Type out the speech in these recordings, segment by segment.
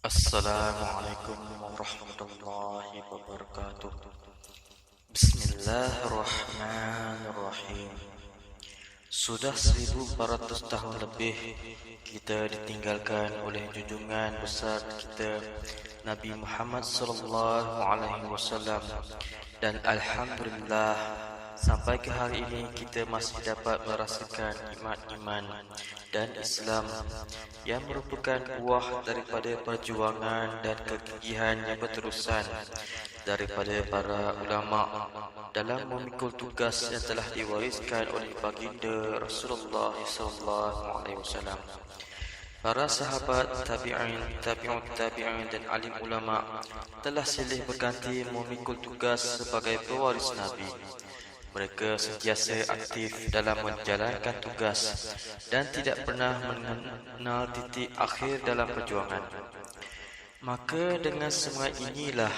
Assalamualaikum warahmatullahi wabarakatuh. Bismillahirrahmanirrahim. Sudah 1400 tahun lebih kita ditinggalkan oleh junjungan besar kita Nabi Muhammad sallallahu alaihi wasallam, dan alhamdulillah sampai ke hari ini kita masih dapat merasakan nikmat iman dan Islam yang merupakan buah daripada perjuangan dan kegigihan yang berterusan daripada para ulama dalam memikul tugas yang telah diwariskan oleh baginda Rasulullah SAW. Para sahabat, tabi'in dan alim ulama telah silih berganti memikul tugas sebagai pewaris Nabi. Mereka sentiasa aktif dalam menjalankan tugas dan tidak pernah mengenal titik akhir dalam perjuangan. Maka dengan semangat inilah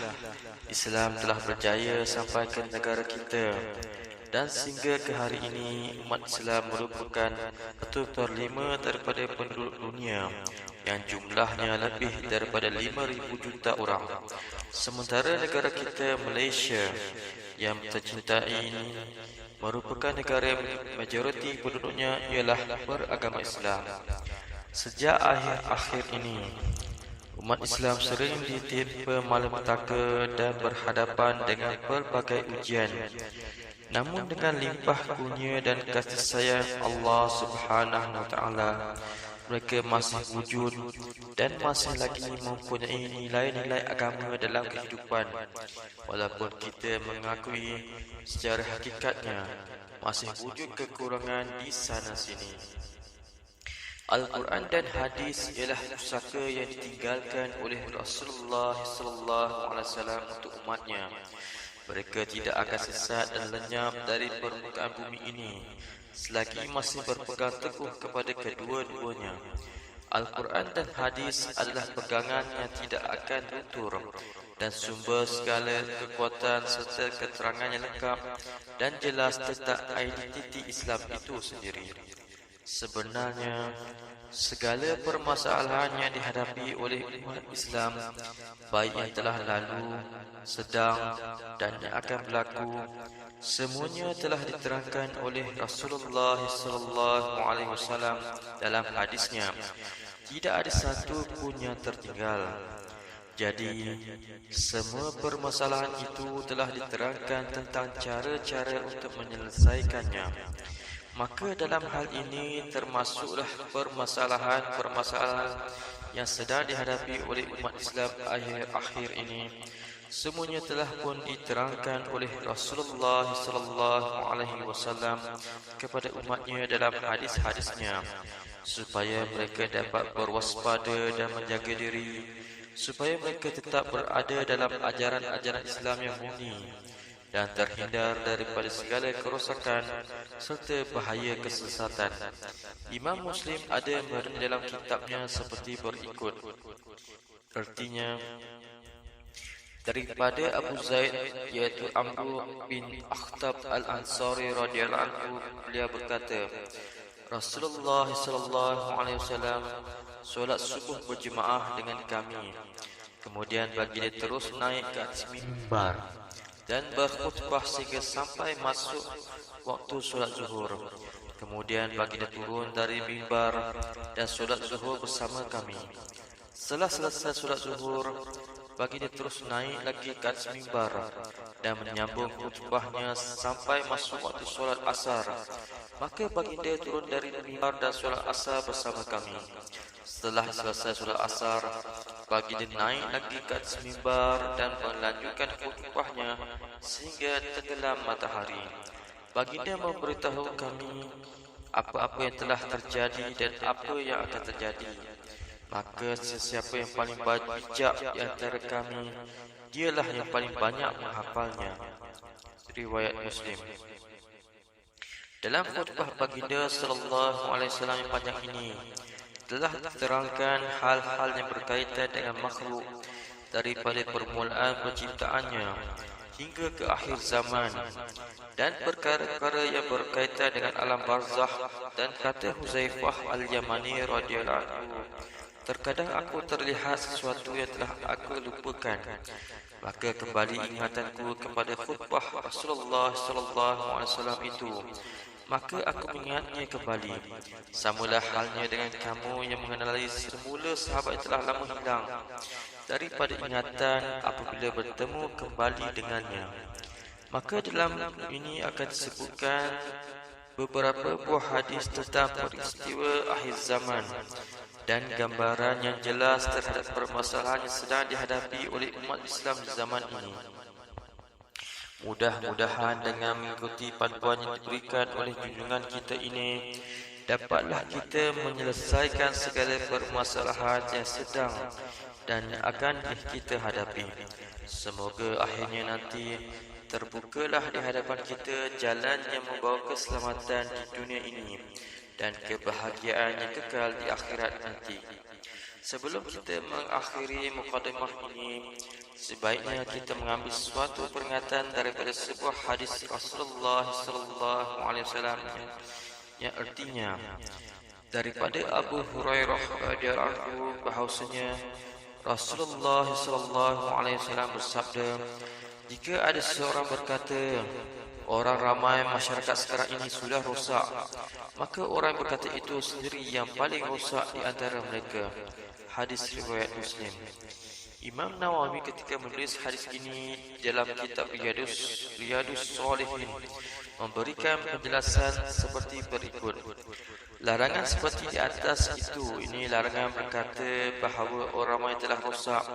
Islam telah berjaya sampai ke negara kita, dan sehingga ke hari ini umat Islam merupakan 1/5 daripada penduduk dunia yang jumlahnya lebih daripada 5,000 juta orang. Sementara negara kita, Malaysia, yang tercintai ini merupakan negara majoriti penduduknya ialah beragama Islam. Sejak akhir-akhir ini, umat Islam sering ditimpa malapetaka dan berhadapan dengan pelbagai ujian. Namun dengan limpah kurnia dan kasih sayang Allah Subhanahu wa taala, mereka masih wujud dan masih lagi mempunyai nilai-nilai agama dalam kehidupan, walaupun kita mengakui secara hakikatnya masih wujud kekurangan di sana sini. Al-Quran dan hadis ialah pusaka yang ditinggalkan oleh Rasulullah SAW untuk umatnya. Mereka tidak akan sesat dan lenyap dari permukaan bumi ini selagi masih berpegang teguh kepada kedua-duanya. Al-Quran dan hadis adalah pegangan yang tidak akan luntur dan sumber segala kekuatan serta keterangan yang lengkap dan jelas tentang identiti Islam itu sendiri. Sebenarnya, segala permasalahan yang dihadapi oleh umat Islam, baik yang telah lalu, sedang dan yang akan berlaku, semuanya telah diterangkan oleh Rasulullah SAW dalam hadisnya. Tidak ada satu pun yang tertinggal. Jadi, semua permasalahan itu telah diterangkan tentang cara-cara untuk menyelesaikannya. Maka dalam hal ini termasuklah permasalahan-permasalahan yang sedang dihadapi oleh umat Islam akhir-akhir ini. Semuanya telah pun diterangkan oleh Rasulullah SAW kepada umatnya dalam hadis-hadisnya, supaya mereka dapat berwaspada dan menjaga diri, supaya mereka tetap berada dalam ajaran-ajaran Islam yang murni dan terhindar daripada segala kerosakan serta bahaya kesesatan. Imam Muslim ada menerangkan dalam kitabnya seperti berikut. Artinya, daripada Abu Zaid, iaitu Amr bin Akhtab al-Ansari radhiyallahu anhu, beliau berkata, Rasulullah SAW solat subuh berjemaah dengan kami. Kemudian baginda terus naik ke atas mimbar dan berkhutbah sehingga sampai masuk waktu solat zuhur. Kemudian baginda turun dari mimbar dan solat zuhur bersama kami. Setelah selesai solat zuhur, baginda terus naik lagi ke atas mimbar dan menyambung khutbahnya sampai masuk waktu solat asar. Maka baginda turun dari mimbar dan solat asar bersama kami. Setelah selesai solat asar, baginda naik lagi ke atas mimbar dan melanjutkan khutbahnya sehingga tenggelam matahari. Baginda memberitahu kami apa-apa yang telah terjadi dan apa yang akan terjadi. Maka sesiapa yang paling bijak di antara kami, dialah yang paling banyak menghafalnya. Riwayat Muslim. Dalam khutbah baginda SAW yang panjang ini telah diterangkan hal-hal yang berkaitan dengan makhluk daripada permulaan penciptaannya hingga ke akhir zaman, dan perkara-perkara yang berkaitan dengan alam barzakh. Dan kata Huzaifah al-Yamani radhiyallahu anhu, Terkadang aku terlihat sesuatu yang telah aku lupakan, maka kembali ingatanku kepada khutbah Rasulullah sallallahu alaihi wasallam itu. Maka aku mengingatnya kembali. Samalah halnya dengan kamu yang mengenali semula sahabat yang telah lama hilang daripada ingatan apabila bertemu kembali dengannya. Maka dalam ini akan disebutkan beberapa buah hadis tentang peristiwa akhir zaman dan gambaran yang jelas terhadap permasalahan yang sedang dihadapi oleh umat Islam di zaman ini. Mudah-mudahan dengan mengikuti panduan yang diberikan oleh junjungan kita ini, dapatlah kita menyelesaikan segala permasalahan yang sedang dan akan kita hadapi. Semoga akhirnya nanti terbukalah di hadapan kita jalan yang membawa keselamatan di dunia ini dan kebahagiaan yang kekal di akhirat nanti. Sebelum kita mengakhiri mukadimah ini, sebaiknya kita mengambil suatu peringatan daripada sebuah hadis Rasulullah sallallahu alaihi wasallam yang artinya daripada Abu Hurairah radhiyallahu anhu bahwasanya Rasulullah sallallahu alaihi wasallam bersabda, jika ada seorang berkata, orang ramai masyarakat sekarang ini sudah rosak, maka orang berkata itu sendiri yang paling rosak di antara mereka. Hadis riwayat Muslim. Imam Nawawi ketika menulis hadis ini dalam kitab Riyadus Shalihin memberikan penjelasan seperti berikut. Larangan seperti di atas ini larangan berkata bahawa orang ramai telah rosak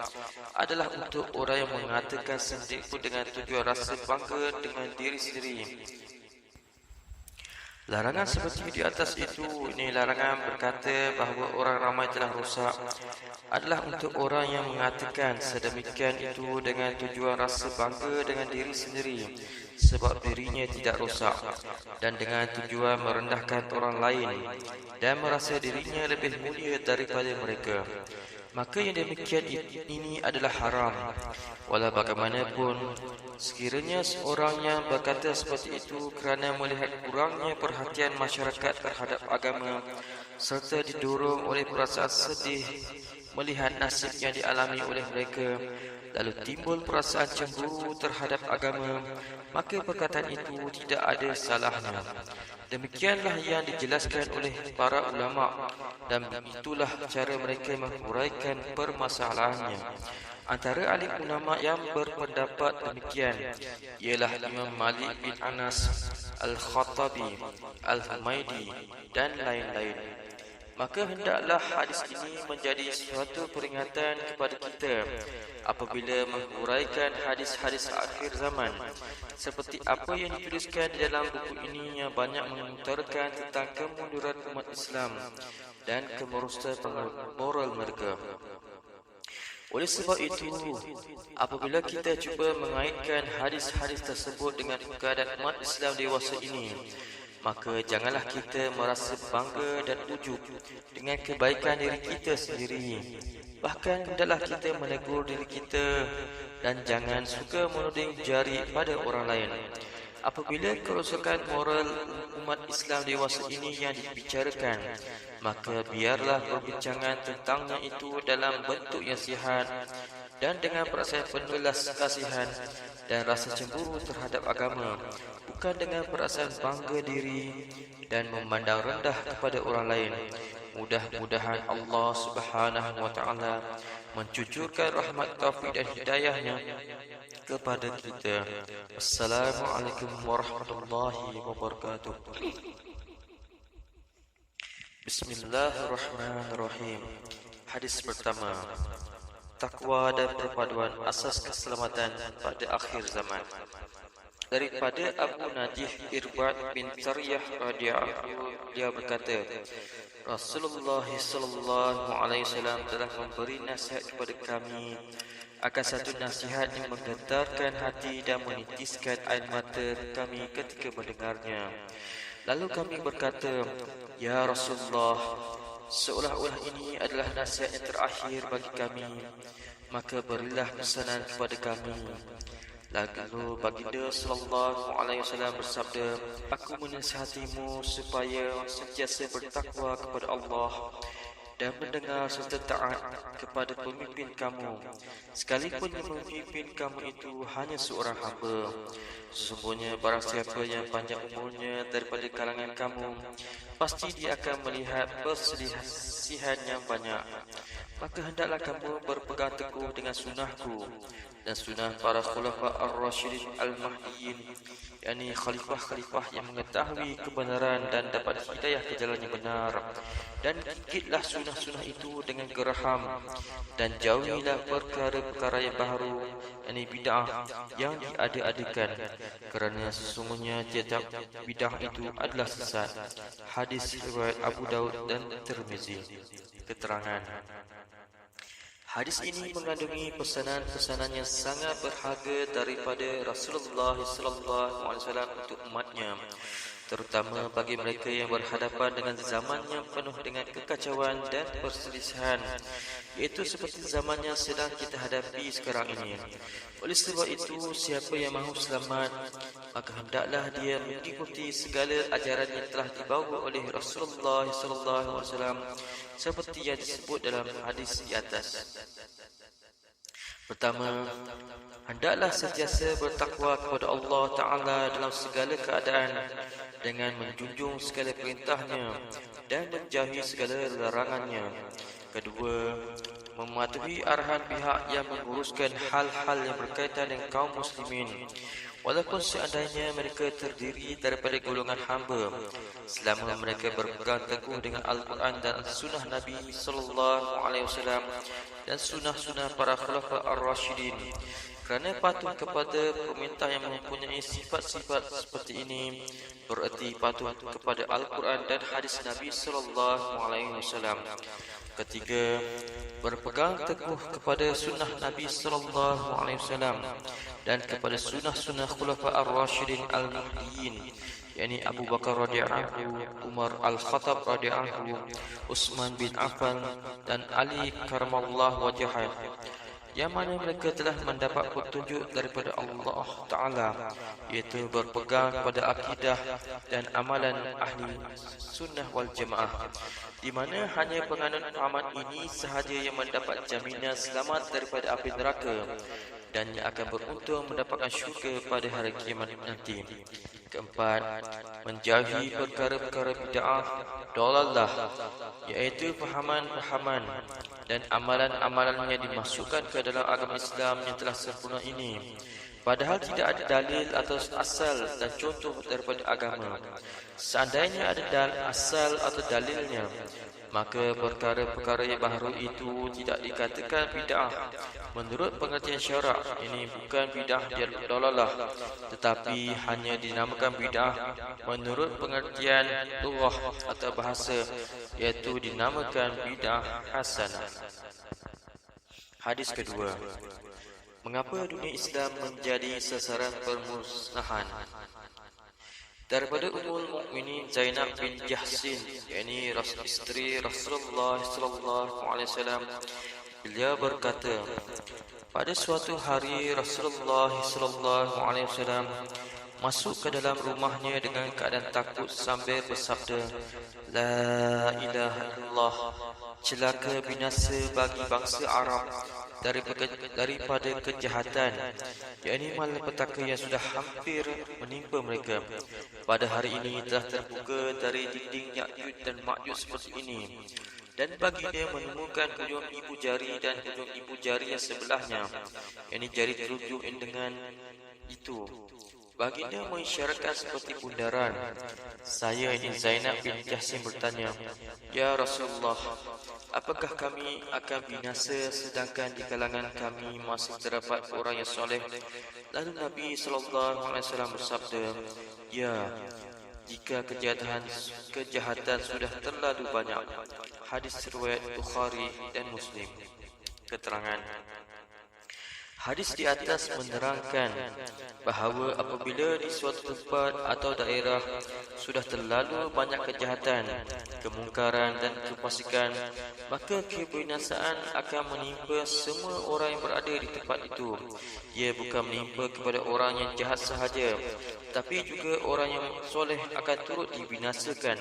adalah untuk orang yang mengatakan sendiri pun dengan tujuan rasa bangga dengan diri sendiri. Larangan seperti di atas ini larangan berkata bahawa orang ramai telah rosak adalah untuk orang yang mengatakan sedemikian itu dengan tujuan rasa bangga dengan diri sendiri sebab dirinya tidak rosak dan dengan tujuan merendahkan orang lain dan merasa dirinya lebih mulia daripada mereka. Maka yang demikian ini adalah haram. Walau bagaimanapun, sekiranya seorang yang berkata seperti itu kerana melihat kurangnya perhatian masyarakat terhadap agama serta didorong oleh perasaan sedih melihat nasib yang dialami oleh mereka, lalu timbul perasaan cemburu terhadap agama, maka perkataan itu tidak ada salahnya. Demikianlah yang dijelaskan oleh para ulama dan itulah cara mereka menguraikan permasalahannya. Antara ahli ulama yang berpendapat demikian ialah Imam Malik bin Anas, Al-Khattabi, Al-Humaidi dan lain-lain. Maka hendaklah hadis ini menjadi suatu peringatan kepada kita apabila menguraikan hadis-hadis akhir zaman seperti apa yang dituliskan di dalam buku ini yang banyak mengutarakan tentang kemunduran umat Islam dan kemerosakan moral mereka. Oleh sebab itu, apabila kita cuba mengaitkan hadis-hadis tersebut dengan keadaan umat Islam dewasa ini, maka janganlah kita merasa bangga dan ujub dengan kebaikan diri kita sendiri. Bahkan hendaklah kita menegur diri kita dan jangan suka menuding jari pada orang lain. Apabila kerosakan moral umat Islam dewasa ini yang dibicarakan, maka biarlah perbincangan tentangnya itu dalam bentuk yang sihat dan dengan perasaan penulas kasihan dan rasa cemburu terhadap agama, bukan dengan perasaan bangga diri dan memandang rendah kepada orang lain. Mudah-mudahan Allah Subhanahu wa taala mencucurkan rahmat taufik dan hidayahnya kepada kita. Assalamualaikum warahmatullahi wabarakatuh. Bismillahirrahmanirrahim. Hadis pertama. Takwa dan perpaduan asas keselamatan pada akhir zaman. Daripada Abu Najih Irbad bin Sariyah radhiyallahu anhu, dia berkata, Rasulullah sallallahu alaihi wasallam telah memberi nasihat kepada kami akan satu nasihat yang menggetarkan hati dan menitiskan air mata kami ketika mendengarnya. Lalu kami berkata, Ya Rasulullah, seolah-olah ini adalah nasihat yang terakhir bagi kami, maka berilah pesanan kepada kami. Lalu baginda sallallahu alaihi wasallam bersabda, aku menasihatimu supaya sentiasa bertakwa kepada Allah dan mendengar serta taat kepada pemimpin kamu, sekalipun yang memimpin kamu itu hanya seorang hamba. Sesungguhnya barang siapa yang panjang umurnya daripada kalangan kamu, pasti dia akan melihat perselisihan yang banyak. Maka hendaklah kamu berpegang teguh dengan sunnahku dan sunnah para khulafa ar-rasyidin al-mahdiyin, yakni khalifah-khalifah yang mengetahui kebenaran dan dapat hidayah ke jalan yang benar. Dan gigitlah sunnah-sunnah itu dengan geraham, dan jauhilah perkara-perkara yang baru, yakni bid'ah yang diada-adakan, kerana sesungguhnya tiap bid'ah itu adalah sesat. Hadis riwayat Abu Daud dan Tirmizi. Keterangan: hadis ini mengandungi pesanan-pesanan yang sangat berharga daripada Rasulullah SAW untuk umatnya, terutama bagi mereka yang berhadapan dengan zaman yang penuh dengan kekacauan dan perselisihan, iaitu seperti zaman yang sedang kita hadapi sekarang ini. Oleh sebab itu, siapa yang mahu selamat, maka hendaklah dia mengikuti segala ajaran yang telah dibawa oleh Rasulullah SAW seperti yang disebut dalam hadis di atas. Pertama, hendaklah sentiasa bertakwa kepada Allah Ta'ala dalam segala keadaan dengan menjunjung segala perintahnya dan menjauhi segala larangannya. Kedua, mematuhi arahan pihak yang menguruskan hal-hal yang berkaitan dengan kaum muslimin, walaupun seandainya mereka terdiri daripada golongan hamba, selama mereka berpegang teguh dengan Al-Quran dan sunnah Nabi SAW dan sunnah-sunnah para khulafa ar-rasyidin. Kerana patuh kepada perintah yang mempunyai sifat-sifat seperti ini bererti patuh kepada Al-Quran dan hadis Nabi SAW. Ketiga, berpegang teguh kepada sunnah Nabi SAW dan kepada sunnah-sunnah khulafa ar-rasyidin al-mahdiyin, yakni Abu Bakar radhiyallahu anhu, Umar al-Khattab radhiyallahu anhu, Utsman bin Affan dan Ali karamallahu wajhah, yang mana mereka telah mendapat petunjuk daripada Allah Ta'ala, iaitu berpegang pada akidah dan amalan ahli sunnah wal jamaah, di mana hanya penganut fahaman ini sahaja yang mendapat jaminan selamat daripada api neraka dan yang akan beruntung mendapatkan syurga pada hari kiamat nanti. Keempat, menjauhi perkara-perkara bid'ah, dalalah, iaitu fahaman-fahaman dan amalan-amalan yang dimasukkan ke dalam agama Islam yang telah sempurna ini, padahal tidak ada dalil atau asal dan contoh daripada agama. Seandainya ada asal atau dalilnya, maka perkara-perkara yang baru itu tidak dikatakan bid'ah menurut pengertian syarak. Ini bukan bid'ah dalalah, tetapi hanya dinamakan bid'ah menurut pengertian lughah atau bahasa, iaitu dinamakan bid'ah hasanah. Hadis kedua, mengapa dunia Islam menjadi sasaran permusnahan? Daripada Ummul Mukminin Zainab bin Jahsin, yakni isteri Rasulullah SAW, beliau berkata, pada suatu hari Rasulullah SAW masuk ke dalam rumahnya dengan keadaan takut sambil bersabda, La ilaha illallah, celaka binasa bagi bangsa Arab daripada kejahatan, yakni malapetaka yang sudah hampir menimpa mereka. Pada hari ini telah terbuka dari dinding Ya'juj dan Ma'juj seperti ini, dan baginya menemukan hujung ibu jari dan hujung ibu jari yang sebelahnya, yakni jari telunjuk dengan itu. Baginda mengisyaratkan seperti bundaran. Saya ini Zainab bin Jahsin bertanya, Ya Rasulullah, apakah kami akan binasa sedangkan di kalangan kami masih terdapat orang yang soleh? Lalu Nabi SAW bersabda, Ya, jika kejahatan sudah terlalu banyak. Hadis riwayat Bukhari dan Muslim. Keterangan: Hadis di atas menerangkan bahawa apabila di suatu tempat atau daerah sudah terlalu banyak kejahatan, kemungkaran dan kefasikan, maka kebinasaan akan menimpa semua orang yang berada di tempat itu. Ia bukan menimpa kepada orang yang jahat sahaja, tapi juga orang yang soleh akan turut dibinasakan.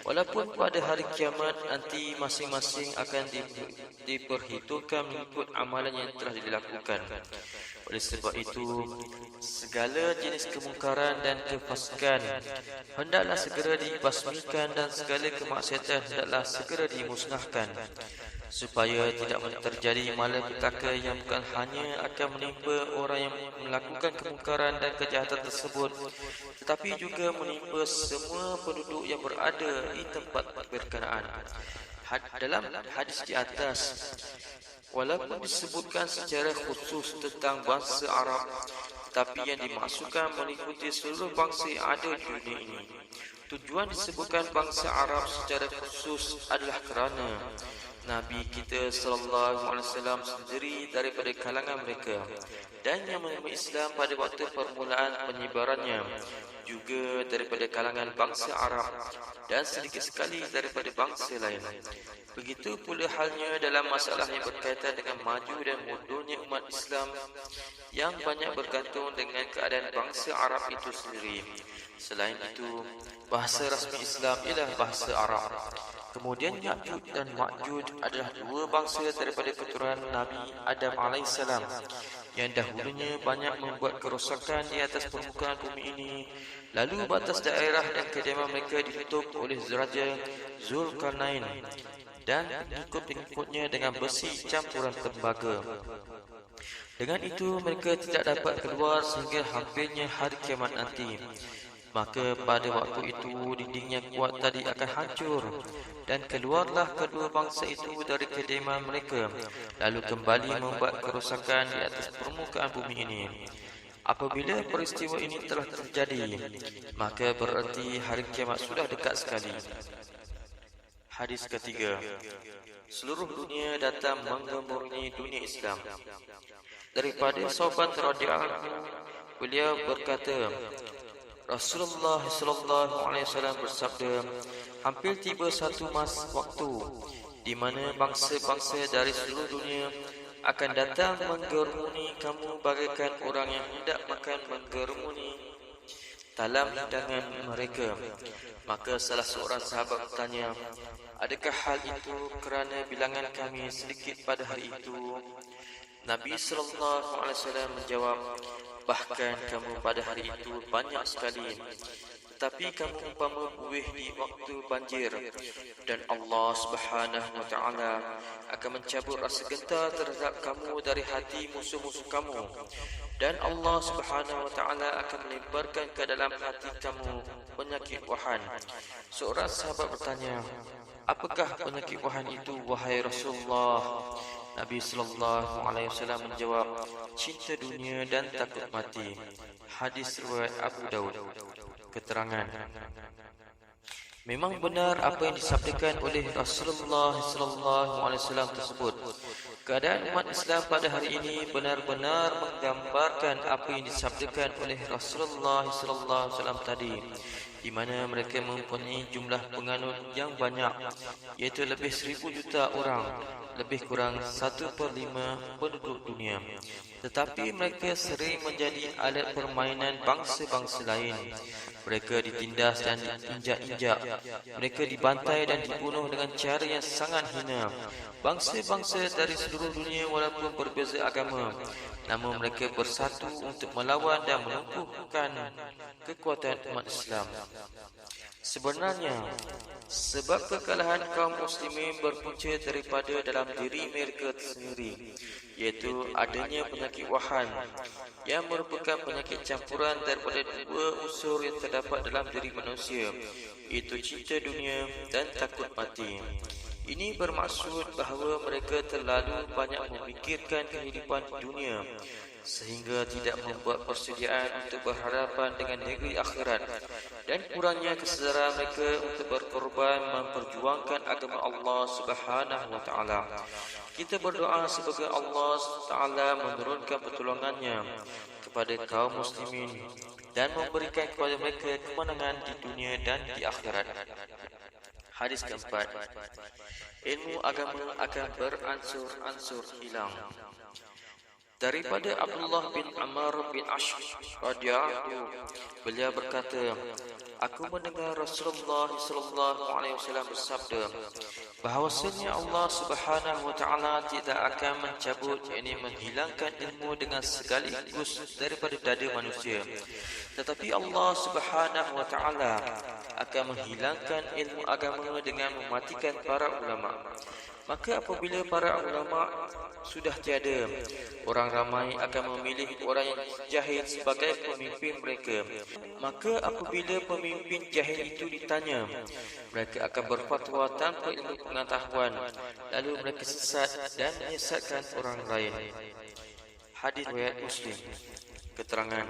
Walaupun pada hari kiamat nanti masing-masing akan diperhitungkan mengikut amalan yang telah dilakukan. Oleh sebab itu, segala jenis kemungkaran dan kefasikan hendaklah segera dibasmikan dan segala kemaksiatan hendaklah segera dimusnahkan, supaya tidak terjadi malapetaka yang bukan hanya akan menimpa orang yang melakukan kemungkaran dan kejahatan tersebut, tetapi juga menimpa semua penduduk yang berada di tempat berkenaan. Dalam hadis di atas, walaupun disebutkan secara khusus tentang bangsa Arab, tetapi yang dimaksudkan meliputi seluruh bangsa yang ada di dunia ini. Tujuan disebutkan bangsa Arab secara khusus adalah kerana Nabi kita sallallahu alaihi wasallam sendiri daripada kalangan mereka, dan yang menerima Islam pada waktu permulaan penyebarannya juga daripada kalangan bangsa Arab dan sedikit sekali daripada bangsa lain. Begitu pula halnya dalam masalah yang berkaitan dengan maju dan mundurnya umat Islam yang banyak bergantung dengan keadaan bangsa Arab itu sendiri. Selain itu, bahasa rasmi Islam ialah bahasa Arab. Kemudian Ya'juj dan Ma'juj adalah dua bangsa daripada keturunan Nabi Adam AS yang dahulunya banyak membuat kerosakan di atas permukaan bumi ini. Lalu batas daerah dan kediaman mereka ditutup oleh Raja Zulkarnain dan pengikut-pengikutnya dengan besi campuran tembaga. Dengan itu mereka tidak dapat keluar sehingga hampirnya hari kiamat nanti. Maka pada waktu itu dinding yang kuat tadi akan hancur, dan keluarlah kedua bangsa itu dari kediaman mereka, lalu kembali membuat kerosakan di atas permukaan bumi ini. Apabila peristiwa ini telah terjadi, maka berarti hari kiamat sudah dekat sekali. Hadis ketiga, seluruh dunia datang menggemburni dunia Islam. Daripada Sauban radhiyallahu anhu, beliau berkata, Rasulullah sallallahu alaihi wasallam bersabda, hampir tiba satu waktu di mana bangsa-bangsa dari seluruh dunia akan datang menggerumuni kamu bagaikan orang yang hendak makan menggerumuni dalam hidangan mereka. Maka salah seorang sahabat bertanya, adakah hal itu kerana bilangan kami sedikit pada hari itu? Nabi sallallahu alaihi wasallam menjawab, bahkan kamu pada hari itu banyak sekali, tetapi kamu umpama buih di waktu banjir, dan Allah Subhanahu wa taala akan mencabut rasa gentar terhadap kamu dari hati musuh-musuh kamu, dan Allah Subhanahu wa taala akan melemparkan ke dalam hati kamu penyakit wahan. Seorang sahabat bertanya, apakah penyakit wahan itu wahai Rasulullah? Nabi sallallahu alaihi wasallam menjawab, cinta dunia dan takut mati. Hadis riwayat Abu Daud. Keterangan, memang benar apa yang disabdakan oleh Rasulullah sallallahu alaihi wasallam tersebut. Keadaan umat Islam pada hari ini benar-benar menggambarkan apa yang disabdakan oleh Rasulullah sallallahu alaihi wasallam tadi, di mana mereka mempunyai jumlah penganut yang banyak, iaitu lebih 1,000 juta orang, lebih kurang 1/5 penduduk dunia. Tetapi mereka sering menjadi alat permainan bangsa-bangsa lain. Mereka ditindas dan diinjak-injak. Mereka dibantai dan dibunuh dengan cara yang sangat hina. Bangsa-bangsa dari seluruh dunia walaupun berbeza agama, namun mereka bersatu untuk melawan dan melumpuhkan kekuatan umat Islam. Sebenarnya, sebab kekalahan kaum muslimin berpunca daripada dalam diri mereka sendiri, iaitu adanya penyakit wahan yang merupakan penyakit campuran daripada dua unsur yang terdapat dalam diri manusia, iaitu cinta dunia dan takut mati. Ini bermaksud bahawa mereka terlalu banyak memikirkan kehidupan dunia sehingga tidak membuat persediaan untuk berhadapan dengan negeri akhirat, dan kurangnya kesedaran mereka untuk berkorban memperjuangkan agama Allah Subhanahu wa taala. Kita berdoa semoga Allah Taala menurunkan pertolongannya kepada kaum muslimin dan memberikan kepada mereka kemenangan di dunia dan di akhirat. Hadis keempat, ilmu agama akan beransur-ansur hilang. Daripada Abdullah bin Amr bin Ash radhiyallahu, beliau berkata, aku mendengar Rasulullah sallallahu alaihi wasallam bersabda, bahawasanya Allah Subhanahu wa taala tidak akan mencabut, yakni menghilangkan ilmu dengan sekaligus daripada dada manusia, tetapi Allah Subhanahu wa taala akan menghilangkan ilmu agama dengan mematikan para ulama. Maka apabila para ulama sudah tiada, orang ramai akan memilih orang yang jahil sebagai pemimpin mereka. Maka apabila pemimpin jahil itu ditanya, mereka akan berfatwa tanpa ilmu pengetahuan, lalu mereka sesat dan menyesatkan orang lain. Hadis riwayat Muslim. Keterangan,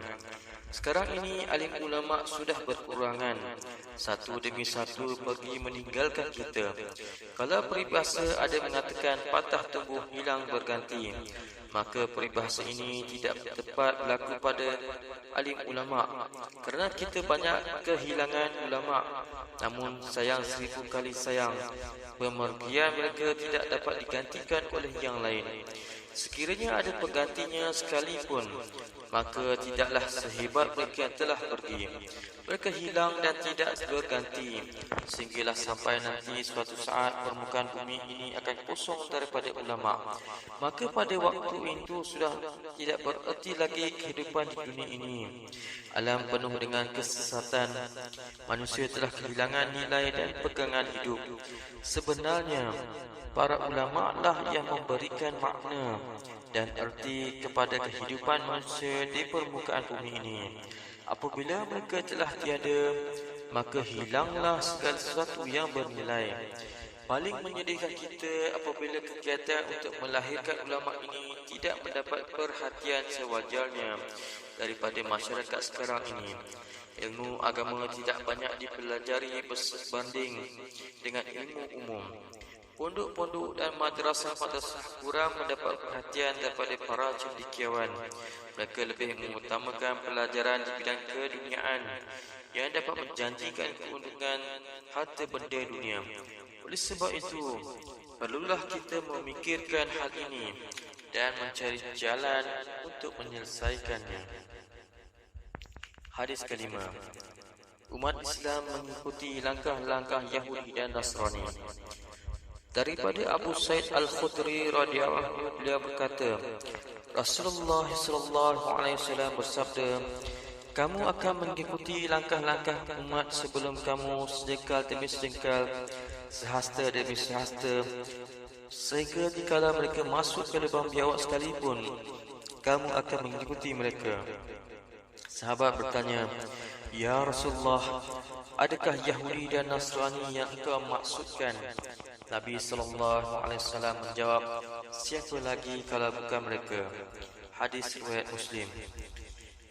sekarang ini alim ulama sudah berkurangan, satu demi satu pergi meninggalkan kita. Kalau peribahasa ada mengatakan patah tumbuh hilang berganti, maka peribahasa ini tidak tepat berlaku pada alim ulama, kerana kita banyak kehilangan ulama. Namun sayang seribu kali sayang, pemergian mereka tidak dapat digantikan oleh yang lain. Sekiranya ada penggantinya sekalipun, maka tidaklah sehebat mereka yang telah pergi. Mereka hilang dan tidak berganti, sehinggalah sampai nanti suatu saat permukaan bumi ini akan kosong daripada ulama. Maka pada waktu itu sudah tidak bererti lagi kehidupan di dunia ini. Alam penuh dengan kesesatan, manusia telah kehilangan nilai dan pegangan hidup. Sebenarnya para ulama lah yang memberikan makna dan erti kepada kehidupan manusia di permukaan bumi ini. Apabila mereka telah tiada, maka hilanglah segala sesuatu yang bernilai. Paling menyedihkan kita apabila kegiatan untuk melahirkan ulama ini tidak mendapat perhatian sewajarnya daripada masyarakat sekarang ini. Ilmu agama tidak banyak dipelajari berbanding dengan ilmu umum. Pondok-pondok dan madrasah-madrasah kurang mendapat perhatian daripada para cendekiawan. Mereka lebih mengutamakan pelajaran di bidang keduniaan yang dapat menjanjikan keuntungan harta benda dunia. Oleh sebab itu, perlulah kita memikirkan hal ini dan mencari jalan untuk menyelesaikannya. Hadis kelima, umat Islam mengikuti langkah-langkah Yahudi dan Nasrani. Daripada Abu Sa'id Al-Khudri radhiyallahu anhu, beliau berkata, Rasulullah sallallahu alaihi wasallam bersabda, kamu akan mengikuti langkah-langkah umat sebelum kamu sejengkal demi sejengkal, sehasta demi sehasta, sehingga dikala mereka masuk ke lubang biawak sekalipun, kamu akan mengikuti mereka. Sahabat bertanya, ya Rasulullah, adakah Yahudi dan Nasrani yang engkau maksudkan? Nabi sallallahu alaihi wasallam menjawab, siapa lagi kalau bukan mereka? Hadis riwayat Muslim.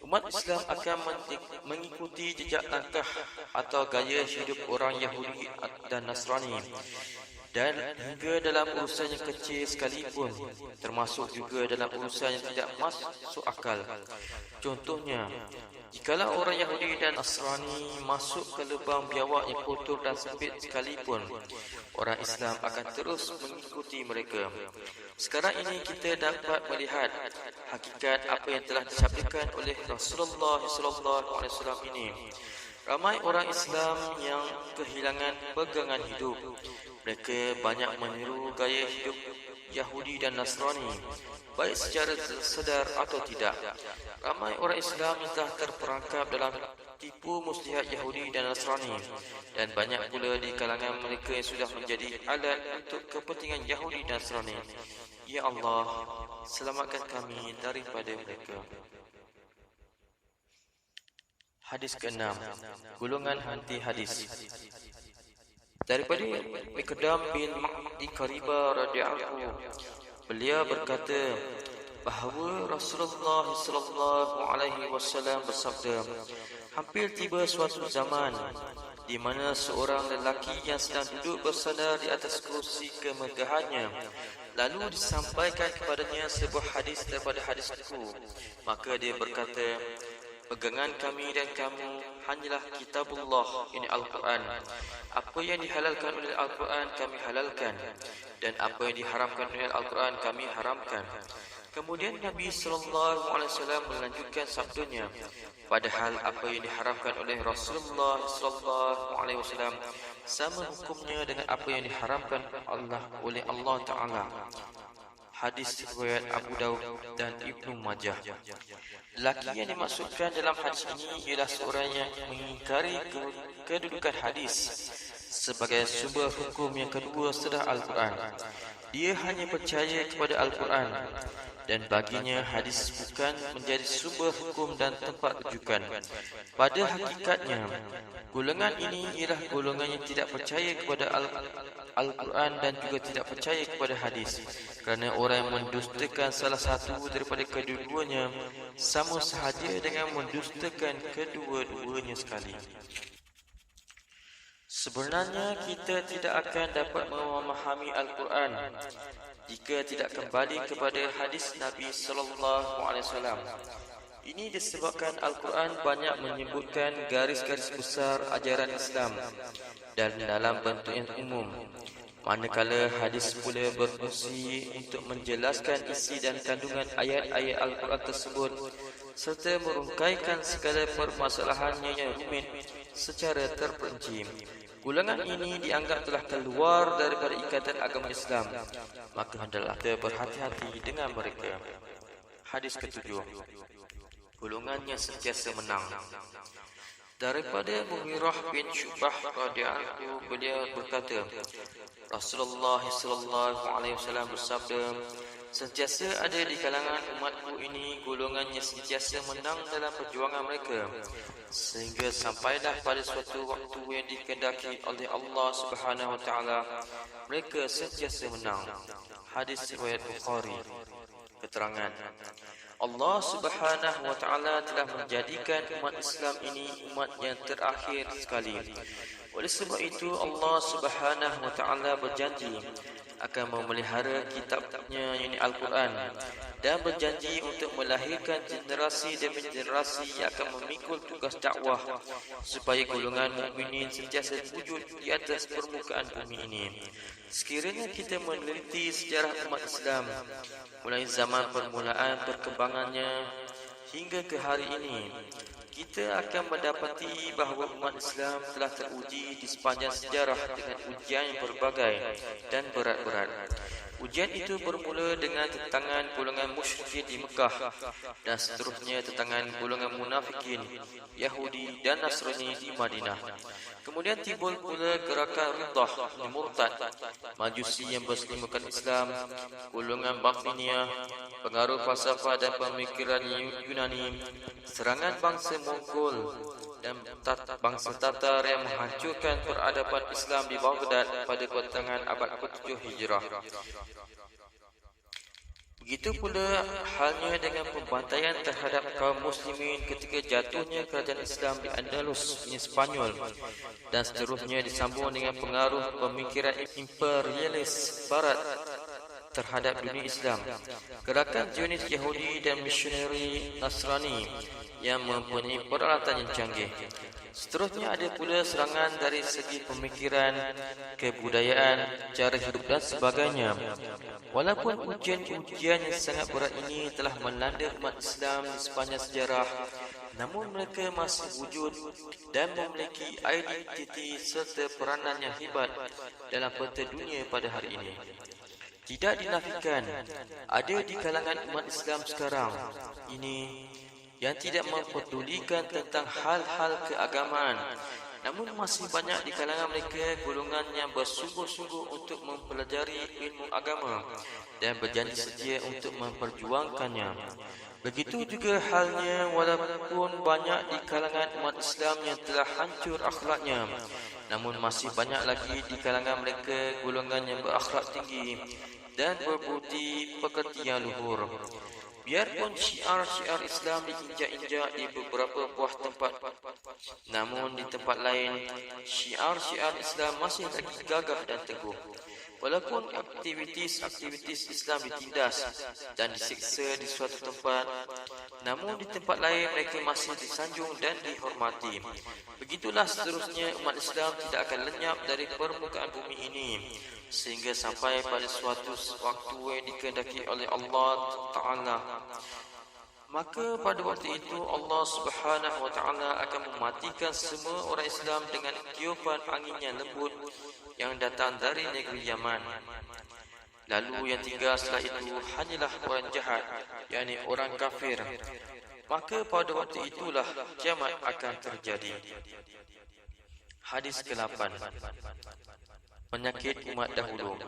Umat Islam akan mengikuti jejak langkah atau gaya hidup orang Yahudi dan Nasrani, dan hingga dalam urusan yang kecil sekalipun, termasuk juga dalam urusan yang tidak masuk akal. Contohnya, jikalau orang Yahudi dan Nasrani masuk ke lubang biawak yang kotor dan sempit sekalipun, orang Islam akan terus mengikuti mereka. Sekarang ini kita dapat melihat hakikat apa yang telah disabdakan oleh Rasulullah SAW ini. Ramai orang Islam yang kehilangan pegangan hidup. Mereka banyak meniru gaya hidup Yahudi dan Nasrani, baik secara sedar atau tidak. Ramai orang Islam yang telah terperangkap dalam tipu muslihat Yahudi dan Nasrani, dan banyak pula di kalangan mereka yang sudah menjadi alat untuk kepentingan Yahudi dan Nasrani. Ya Allah, selamatkan kami daripada mereka. Hadis ke-6, golongan anti hadis. Daripada Miqdam bin Ma'di Kariba radhiyallahu, beliau berkata bahawa Rasulullah sallallahu alaihi wasallam bersabda, hampir tiba suatu zaman di mana seorang lelaki yang sedang duduk bersandar di atas kursi kemegahannya, lalu disampaikan kepadanya sebuah hadis daripada hadisku. Maka dia berkata, pegangan kami dan kamu hanyalah kitabullah, ini Al-Quran. Apa yang dihalalkan oleh Al-Quran kami halalkan, dan apa yang diharamkan oleh Al-Quran kami haramkan. Kemudian Nabi SAW melanjutkan sabdanya, padahal apa yang diharamkan oleh Rasulullah SAW sama hukumnya dengan apa yang diharamkan oleh Allah Ta'ala. Hadis riwayat Abu Daud dan Ibnu Majah. Lelaki yang dimaksudkan dalam hadis ini ialah seorang yang mengingkari kedudukan hadis sebagai sumber hukum yang kedua setelah Al-Quran. Dia hanya percaya kepada Al-Quran, dan baginya hadis bukan menjadi sumber hukum dan tempat rujukan. Pada hakikatnya, golongan ini ialah golongan yang tidak percaya kepada Al-Quran dan juga tidak percaya kepada hadis. Kerana orang yang mendustakan salah satu daripada kedua-duanya sama sahaja dengan mendustakan kedua-duanya sekali. Sebenarnya kita tidak akan dapat memahami Al-Quran jika tidak kembali kepada hadis Nabi sallallahu alaihi wasallam. Ini disebabkan Al-Quran banyak menyebutkan garis-garis besar ajaran Islam dan dalam bentuk yang umum, manakala hadis pula berfungsi untuk menjelaskan isi dan kandungan ayat-ayat Al-Quran tersebut serta merungkaikan segala permasalahannya yang rumit secara terperinci. Golongan ini dianggap telah keluar daripada ikatan agama Islam, maka hendaklah kita berhati-hati dengan mereka. Hadis ketujuh, golongannya sentiasa menang. Daripada Mughirah bin Syu'bah radhiyallahu, beliau berkata, Rasulullah sallallahu alaihi wasallam bersabda, sentiasa ada di kalangan umatku ini golongan yang sentiasa menang dalam perjuangan mereka, sehingga sampailah pada suatu waktu yang dikehendaki oleh Allah Subhanahu wa taala mereka sentiasa menang. Hadis riwayat Bukhari. Keterangan, Allah Subhanahu wa taala telah menjadikan umat Islam ini umat yang terakhir sekali. Oleh sebab itu Allah Subhanahu wa taala berjanji akan memelihara kitabnya, yakni Al-Quran, dan berjanji untuk melahirkan generasi demi generasi yang akan memikul tugas dakwah supaya golongan mukminin sentiasa wujud di atas permukaan bumi ini. Sekiranya kita meneliti sejarah umat Islam mulai zaman permulaan perkembangannya hingga ke hari ini, kita akan mendapati bahawa umat Islam telah teruji di sepanjang sejarah dengan ujian yang berbagai dan berat-berat. Ujian itu bermula dengan tentangan golongan musyrikin di Mekah dan seterusnya tentangan golongan munafikin, Yahudi dan Nasrani di Madinah. Kemudian timbul pula gerakan Riddah, murtad, Majusi yang berselimukan Islam, golongan Batiniyah, pengaruh falsafah dan pemikiran Yunani, serangan bangsa Mongol dan bangsa Tatar yang menghancurkan peradaban Islam di Baghdad pada pertengahan abad ke-7 Hijrah. Begitu pula halnya dengan pembantaian terhadap kaum muslimin ketika jatuhnya kerajaan Islam di Andalus, ini Spanyol, dan seterusnya disambung dengan pengaruh pemikiran imperialis barat terhadap dunia Islam, gerakan Zionis Yahudi dan misioneri Nasrani yang mempunyai peralatan yang canggih. Seterusnya ada pula serangan dari segi pemikiran, kebudayaan, cara hidup dan sebagainya. Walaupun ujian-ujian yang sangat berat ini telah melanda umat Islam di sepanjang sejarah, namun mereka masih wujud dan memiliki identiti serta peranan yang hebat dalam peta dunia pada hari ini. Tidak dinafikan, ada di kalangan umat Islam sekarang ini yang tidak mempedulikan tentang hal-hal keagamaan, namun masih banyak di kalangan mereka golongan yang bersungguh-sungguh untuk mempelajari ilmu agama dan berjanji setia untuk memperjuangkannya. Begitu juga halnya walaupun banyak di kalangan umat Islam yang telah hancur akhlaknya, namun masih banyak lagi di kalangan mereka golongan yang berakhlak tinggi dan berbudi pekerti yang luhur. Biarpun syiar-syiar Islam diinjak-injak di beberapa buah tempat, namun di tempat lain syiar-syiar Islam masih lagi gagah dan teguh. Walaupun aktivitis Islam ditindas dan disiksa di suatu tempat, namun di tempat lain mereka masih disanjung dan dihormati. Begitulah seterusnya umat Islam tidak akan lenyap dari permukaan bumi ini sehingga sampai pada suatu waktu yang dikehendaki oleh Allah Ta'ala. Maka pada waktu itu Allah Subhanahu wa Ta'ala akan mematikan semua orang Islam dengan tiupan angin yang lembut yang datang dari negeri Yaman. Lalu yang tinggal setelah itu hanyalah orang jahat, yakni orang kafir. Maka pada waktu itulah kiamat akan terjadi. Hadis ke-8. Penyakit umat dahulu.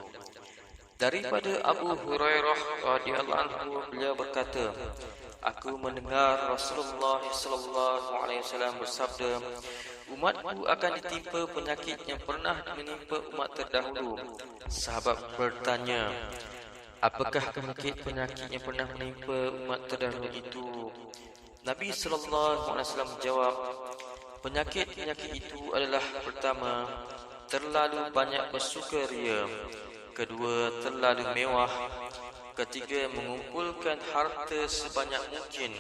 Daripada Abu Hurairah radhiyallahu anhu, beliau berkata, aku mendengar Rasulullah sallallahu alaihi wasallam bersabda, umatku akan ditimpa penyakit yang pernah menimpa umat terdahulu. Sahabat bertanya, apakah penyakit yang pernah menimpa umat terdahulu itu? Nabi sallallahu alaihi wasallam menjawab, penyakit-penyakit itu adalah: pertama, terlalu banyak bersukaria; kedua, terlalu mewah; ketiga, mengumpulkan harta sebanyak mungkin;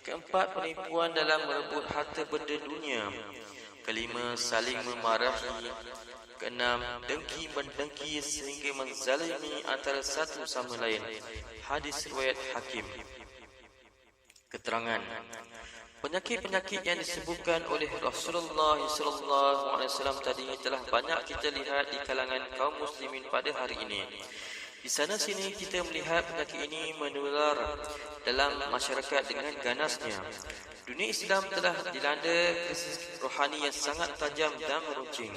keempat, penipuan dalam merebut harta benda dunia; kelima, saling memarahi; keenam, dengki-mendengki sehingga menzalimi antara satu sama lain. Hadis riwayat Hakim. Keterangan: penyakit-penyakit yang disebutkan oleh Rasulullah SAW tadi telah banyak kita lihat di kalangan kaum muslimin pada hari ini. Di sana sini kita melihat penyakit ini menular dalam masyarakat dengan ganasnya. Dunia Islam telah dilanda krisis rohani yang sangat tajam dan meruncing.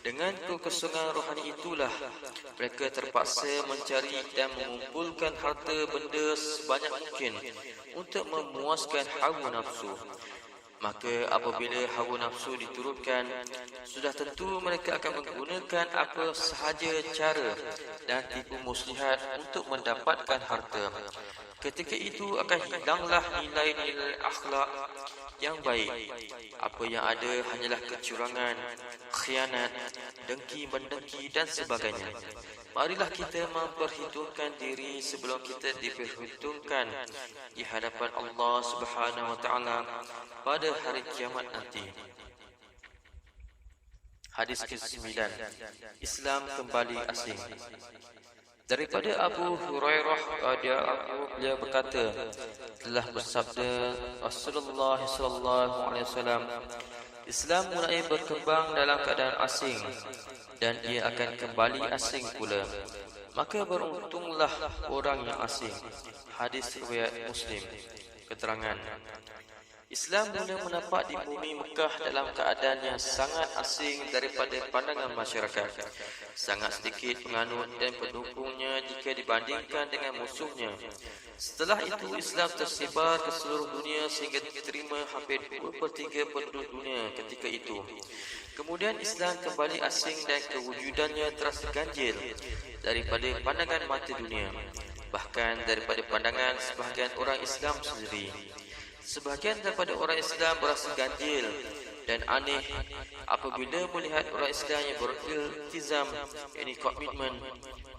Dengan kekosongan rohani itulah mereka terpaksa mencari dan mengumpulkan harta benda sebanyak mungkin untuk memuaskan hawa nafsu. Maka apabila hawa nafsu diturunkan, sudah tentu mereka akan menggunakan apa sahaja cara dan tipu muslihat untuk mendapatkan harta. Ketika itu akan hilanglah nilai-nilai akhlak yang baik. Apa yang ada hanyalah kecurangan, khianat, dengki-mendengki dan sebagainya. Marilah kita memperhitungkan diri sebelum kita diperhitungkan di hadapan Allah Subhanahu wa Ta'ala pada hari kiamat nanti. Hadis ke-9. Islam kembali asing. Daripada Abu Hurairah radhiyallahu, beliau berkata, telah bersabda Rasulullah sallallahu alaihi wasallam, Islam mulai berkembang dalam keadaan asing dan ia akan kembali asing pula. Maka beruntunglah orang yang asing. Hadis riwayat Muslim. Keterangan: Islam mula menampak di bumi Mekah dalam keadaan yang sangat asing daripada pandangan masyarakat. Sangat sedikit penganut dan pendukungnya jika dibandingkan dengan musuhnya. Setelah itu Islam tersebar ke seluruh dunia sehingga diterima hampir 2/3 penduduk dunia ketika itu. Kemudian Islam kembali asing dan kewujudannya terasa ganjil daripada pandangan mata dunia, bahkan daripada pandangan sebahagian orang Islam sendiri. Sebahagian daripada orang Islam berasa ganjil dan aneh apabila melihat orang Islam yang beriltizam, yakni komitmen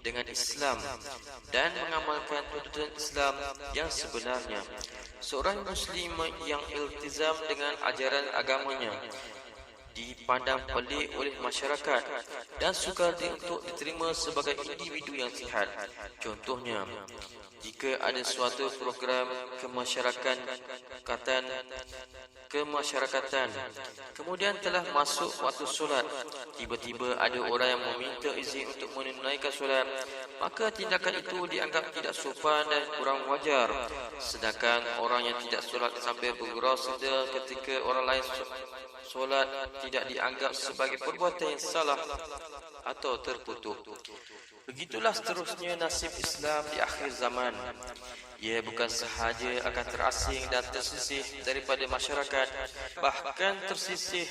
dengan Islam dan mengamalkan tuntutan Islam yang sebenarnya. Seorang Muslim yang iltizam dengan ajaran agamanya dipandang pelik oleh masyarakat dan sukar untuk diterima sebagai individu yang sihat. Contohnya, jika ada suatu program kemasyarakatan, kemudian telah masuk waktu solat, tiba-tiba ada orang yang meminta izin untuk menunaikan solat, maka tindakan itu dianggap tidak sopan dan kurang wajar. Sedangkan orang yang tidak solat sambil bergurau sedar ketika orang lain solat tidak dianggap sebagai perbuatan yang salah atau terkutuk. Begitulah seterusnya nasib Islam di akhir zaman. Ia bukan sahaja akan terasing dan tersisih daripada masyarakat, bahkan tersisih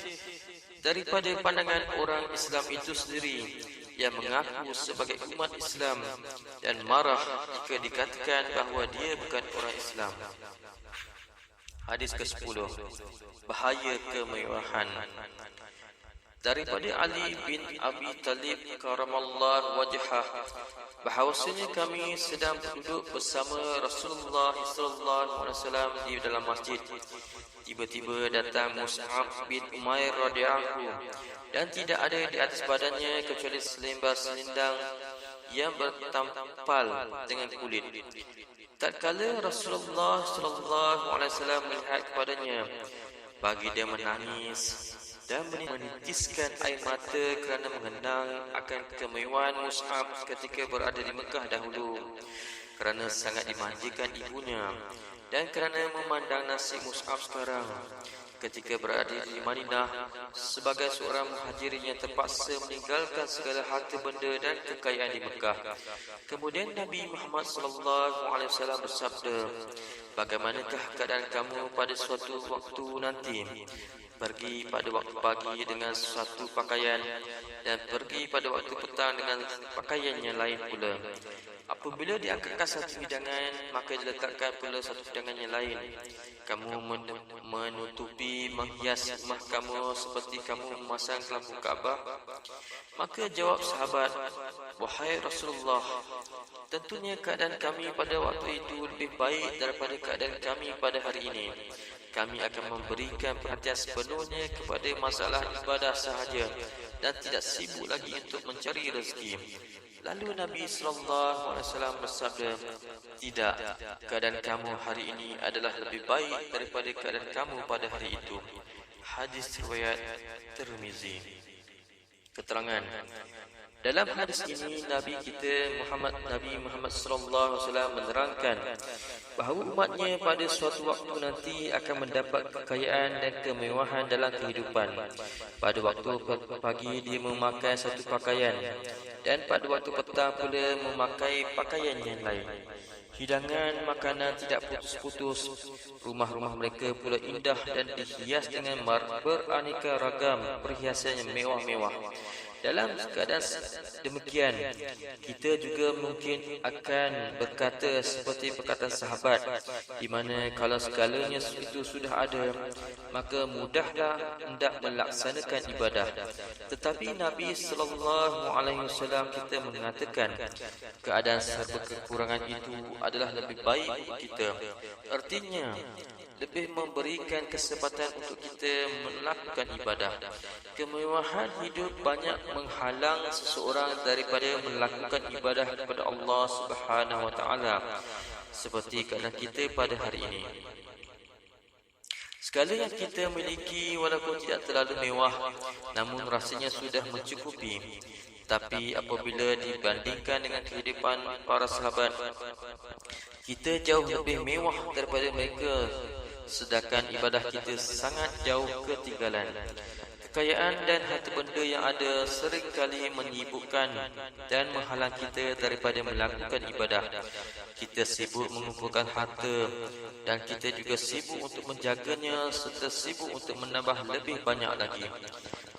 daripada pandangan orang Islam itu sendiri yang mengaku sebagai umat Islam dan marah jika dikatakan bahawa dia bukan orang Islam. Hadis ke-10. Bahaya kemewahan. Daripada Ali bin Abi Talib karamallahu wajhah, bahawasanya kami sedang duduk bersama Rasulullah sallallahu alaihi wasallam di dalam masjid. Tiba-tiba datang Mus'ab bin Umair radhiyallahu dan tidak ada di atas badannya kecuali selembar selendang yang bertampal dengan kulit. Tatkala Rasulullah sallallahu alaihi wasallam melihat kepadanya, bagi dia menangis dan menitiskan air mata kerana mengenang akan kemewahan Mus'ab ketika berada di Mekah dahulu, kerana sangat dimanjakan ibunya, dan kerana memandang nasib Mus'ab sekarang ketika berada di Madinah sebagai seorang muhajirin yang terpaksa meninggalkan segala harta benda dan kekayaan di Mekah. Kemudian Nabi Muhammad sallallahu alaihi wasallam bersabda, bagaimanakah keadaan kamu pada suatu waktu nanti? Pergi pada waktu pagi dengan satu pakaian dan pergi pada waktu petang dengan pakaian yang lain pula. Apabila diangkatkan satu hidangan, maka diletakkan pula satu hidangan yang lain. Kamu menutupi, menghias rumah kamu seperti kamu memasang lampu Kaabah. Maka jawab sahabat, wahai Rasulullah, tentunya keadaan kami pada waktu itu lebih baik daripada keadaan kami pada hari ini. Kami akan memberikan perhatian sepenuhnya kepada masalah ibadah sahaja dan tidak sibuk lagi untuk mencari rezeki. Lalu Nabi sallallahu alaihi wasallam bersabda, tidak, keadaan kamu hari ini adalah lebih baik daripada keadaan kamu pada hari itu. Hadis riwayat Tirmizi. Keterangan. Dalam hadis ini Nabi Muhammad sallallahu alaihi wasallam menerangkan bahawa umatnya pada suatu waktu nanti akan mendapat kekayaan dan kemewahan dalam kehidupan. Pada waktu pagi dia memakai satu pakaian dan pada waktu petang pula memakai pakaian yang lain. Hidangan makanan tidak putus-putus. Rumah-rumah mereka pula indah dan dihias dengan beraneka ragam perhiasan yang mewah-mewah. Dalam keadaan demikian, kita juga mungkin akan berkata seperti perkataan sahabat, di mana kalau segalanya itu sudah ada, maka mudahlah hendak melaksanakan ibadah. Tetapi Nabi sallallahu alaihi wasallam kita mengatakan, keadaan serba kekurangan itu adalah lebih baik untuk kita. Artinya, lebih memberikan kesempatan untuk kita melakukan ibadah. Kemewahan hidup banyak menghalang seseorang daripada melakukan ibadah kepada Allah Subhanahu wa taala, seperti keadaan kita pada hari ini. Segala yang kita miliki walaupun tidak terlalu mewah, namun rasanya sudah mencukupi. Tapi apabila dibandingkan dengan kehidupan para sahabat, kita jauh lebih mewah daripada mereka, sedangkan ibadah kita sangat jauh ketinggalan. Kekayaan dan harta benda yang ada seringkali menyibukkan dan menghalang kita daripada melakukan ibadah. Kita sibuk mengumpulkan harta dan kita juga sibuk untuk menjaganya serta sibuk untuk menambah lebih banyak lagi.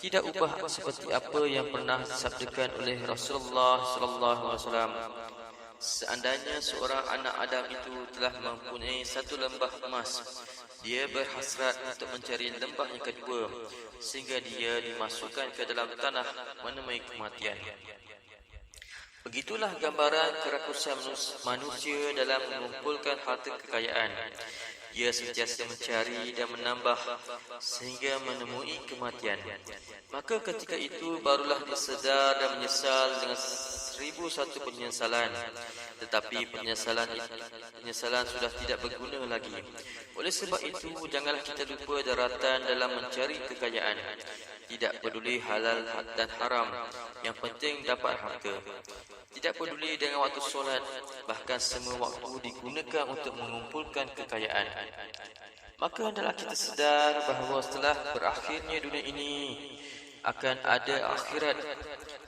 Tidak ubah seperti apa yang pernah disabdakan oleh Rasulullah sallallahu alaihi wasallam. Seandainya seorang anak Adam itu telah mempunyai satu lembah emas, dia berhasrat untuk mencari lembah yang kedua, sehingga dia dimasukkan ke dalam tanah menemui kematian. Begitulah gambaran kerakusan manusia dalam mengumpulkan harta kekayaan. Ia sentiasa mencari dan menambah sehingga menemui kematian. Maka ketika itu barulah dia sedar dan menyesal dengan 1001 penyesalan. Tetapi penyesalan sudah tidak berguna lagi. Oleh sebab itu, janganlah kita lupa daratan dalam mencari kekayaan. Tidak peduli halal dan haram, yang penting dapat harta. Tidak peduli dengan waktu solat, bahkan semua waktu digunakan untuk mengumpulkan kekayaan. Maka hendaklah kita sedar bahawa setelah berakhirnya dunia ini akan ada akhirat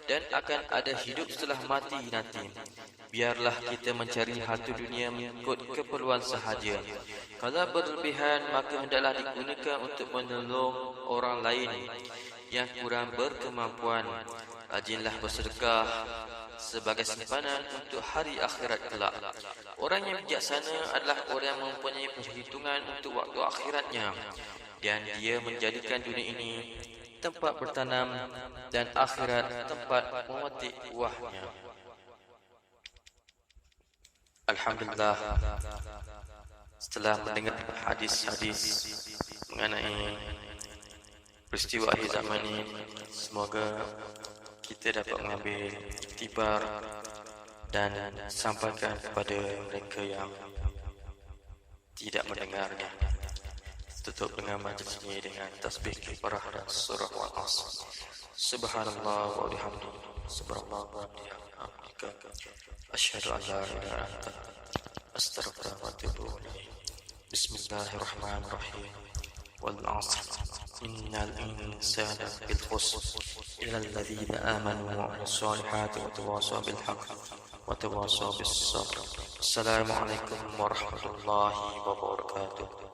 dan akan ada hidup setelah mati nanti. Biarlah kita mencari harta dunia mengikut keperluan sahaja. Kalau berlebihan, maka hendaklah digunakan untuk menolong orang lain yang kurang berkemampuan. Rajinlah bersedekah sebagai simpanan untuk hari akhirat kelak. Orang yang bijaksana adalah orang yang mempunyai perhitungan untuk waktu akhiratnya, dan dia menjadikan dunia ini tempat bertanam dan akhirat tempat memetik buahnya. Alhamdulillah, setelah mendengar hadis-hadis mengenai peristiwa akhir zaman ini, semoga kita dapat mengambil iktibar dan sampaikan kepada mereka yang tidak mendengarnya. Tutup dengan majlis ini dengan tasbih kifarah dan surah Al-Asr. Subhanallah wa bihamdihi, subhanallah wa bihamdihi, asyhadu an la ilaha illa anta, astaghfiruka wa atubu ilaik. Bismillahirrahmanirrahim. Wal 'asr, innal insana lafii khusr illa alladhina amanu wa 'amilus solihati wa tawassaw bil haqq wa tawassaw bis sabr. Assalamualaikum warahmatullahi wabarakatuh.